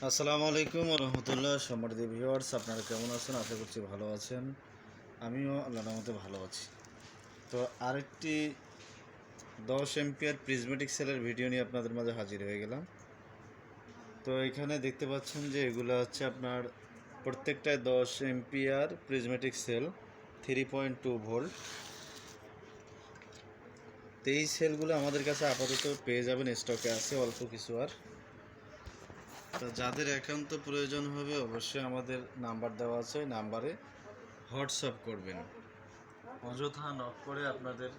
আসসালামু আলাইকুম রহমতুল্লাহ। সম্মানিত ভিউয়ার্স, আপনারা কেমন আছেন? আশা করছি ভালো আছেন। আমিও আল্লাহর রহমতে ভালো আছি। তো আরেকটি 10 এম্পিয়ার প্রিজমেটিক সেলের ভিডিও নিয়ে আপনাদের মাঝে হাজির হয়ে গেলাম। তো এখানে দেখতে পাচ্ছেন যে এগুলো হচ্ছে আপনার প্রত্যেকটায় 10 এম্পিয়ার প্রিজমেটিক সেল, 3.2 ভোল্ট। তো এই সেলগুলো আমাদের কাছে আপাতত পেয়ে যাবেন, স্টকে আছে অল্প কিছু। আর তো যাদের একান্ত প্রয়োজন হবে অবশ্যই আমাদের নাম্বার দেওয়া আছে, ওই নাম্বারে হোয়াটসঅ্যাপ করবেন। অযথা নক করে আপনাদের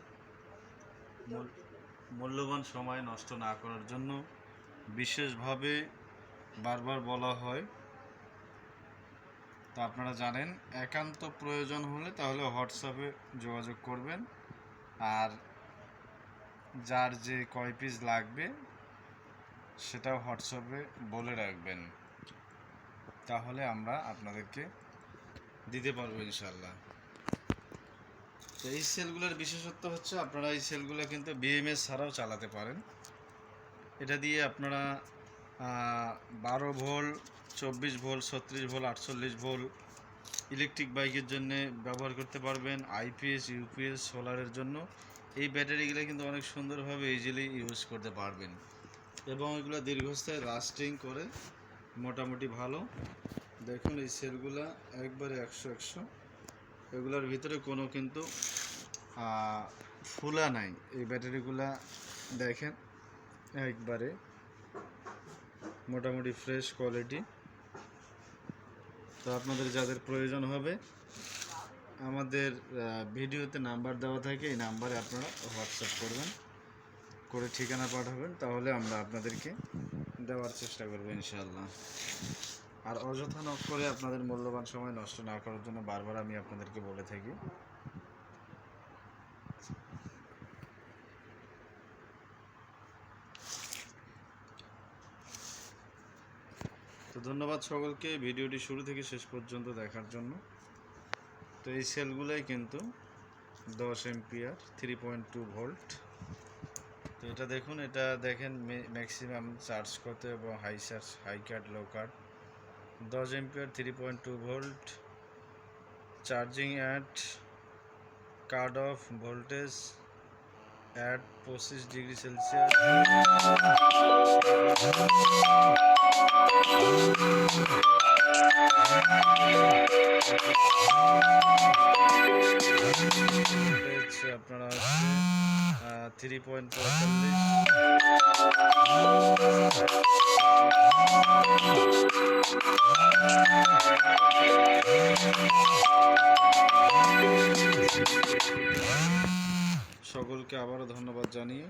মূল্যবান সময় নষ্ট না করার জন্য বিশেষভাবে বারবার বলা হয়। তো আপনারা জানেন, একান্ত প্রয়োজন হলে তাহলে হোয়াটসঅ্যাপে যোগাযোগ করবেন। আর যার যে কয় পিস লাগবে সেটাও হোয়াটসঅ্যাপে বলে রাখবেন, তাহলে আমরা আপনাদেরকে দিতে পারবো ইনশাল্লাহ। তো এই সেলগুলোর বিশেষত্ব হচ্ছে আপনারা এই সেলগুলো কিন্তু বিএমএস ছাড়াও চালাতে পারেন। এটা দিয়ে আপনারা 12 volt, 24 volt, 36 volt, 48 volt electric বাইকের জন্য ব্যবহার করতে পারবেন। আইপিএস, ইউপিএস, সোলারের জন্য এই ব্যাটারিগুলো কিন্তু অনেক সুন্দরভাবে ইজিলি ইউজ করতে পারবেন এবং এগুলো দীর্ঘস্থায়ী লাস্টিং করে, মোটামুটি ভালো। দেখুন এই সেলগুলো একবারে 100 এগুলোর ভিতরে কোনো কিন্তু ফুলা নাই। এই ব্যাটারিগুলা দেখেন একবারে মোটামুটি ফ্রেশ কোয়ালিটি। তো আপনাদের যাদের প্রয়োজন হবে আমাদের ভিডিওতে নাম্বার দেওয়া থাকে, এই নাম্বারে আপনারা হোয়াটসঅ্যাপ করবেন, করে ঠিকানা পাঠাবেন, তাহলে আমরা আপনাদেরকে দেওয়ার চেষ্টা করব ইনশাআল্লাহ। আর অযথা নক করে আপনাদের মূল্যবান সময় নষ্ট না করার জন্য বারবার আমি আপনাদেরকে বলে থাকি। তো ধন্যবাদ সকলকে ভিডিওটি শুরু থেকে শেষ পর্যন্ত দেখার জন্য। তো এই সেলগুলোই কিন্তু 10 এম্পিয়ার 3.2 ভোল্ট। তো এটা দেখুন, এটা দেখেন ম্যাক্সিমাম চার্জ কত এবং high charge, high cut, low cut. 10 ampere 3.2 volt, charging at cut off voltage at 25 degree Celsius. আপনারা 3.45। সকলকে আবারও ধন্যবাদ জানিয়ে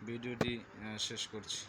ভিডিওটি শেষ করছি।